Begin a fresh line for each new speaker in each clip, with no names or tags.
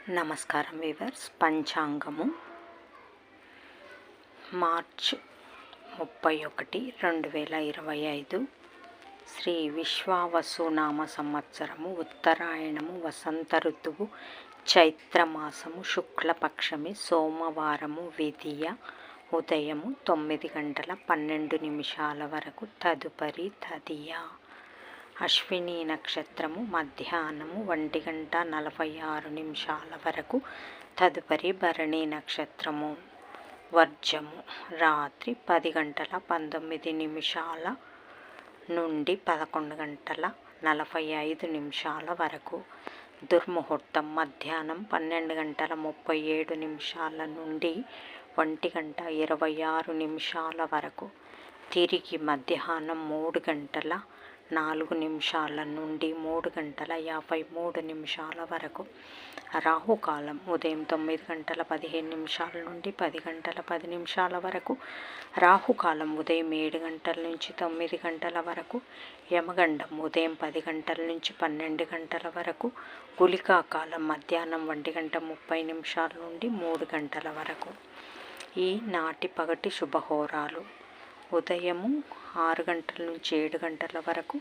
నమస్కారం weavers. పంచాంగము March 31, 2025 Shri విశ్వావసునామ సంవత్సరము, ఉత్తరాయణము, వసంత ఋతువు, చైత్రమాసము, శుక్లపక్షమి, సోమవారము, విధియ ఉదయము 9:12 వరకు, తదుపరి తదియ. అశ్విని నక్షత్రము మధ్యాహ్నము 1:46 వరకు, తదుపరి భరణి నక్షత్రము. వర్జము రాత్రి 10:19 నుండి 11:45 వరకు. దుర్ముహూర్తం మధ్యాహ్నం 12:37 నుండి 1:26 వరకు. తిరిగి మధ్యాహ్నం 3:04 నుండి 3:53 వరకు. రాహుకాలం ఉదయం 9:15 నుండి 10:10 వరకు. రాహుకాలం ఉదయం 7 నుంచి 9 వరకు. యమగండం ఉదయం 10 నుంచి 12 వరకు. గుళికాకాలం మధ్యాహ్నం 1:30 నుండి 3 వరకు. ఈనాటి పగటి శుభహోరాలు: ఉదయము 6 నుంచి 7 వరకు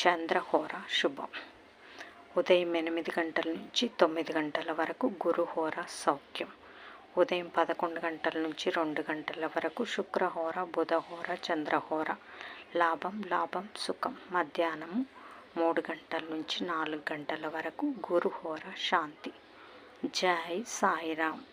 చంద్రహోర శుభం. ఉదయం 8 నుంచి 9 వరకు గురుహోర సౌఖ్యం. ఉదయం 11 నుంచి 2 వరకు శుక్రహోర, బుధహోర, చంద్రహోర. లాభం సుఖం. మధ్యాహ్నము 3 నుంచి 4 వరకు గురుహోర శాంతి. జై సాయిరామ్.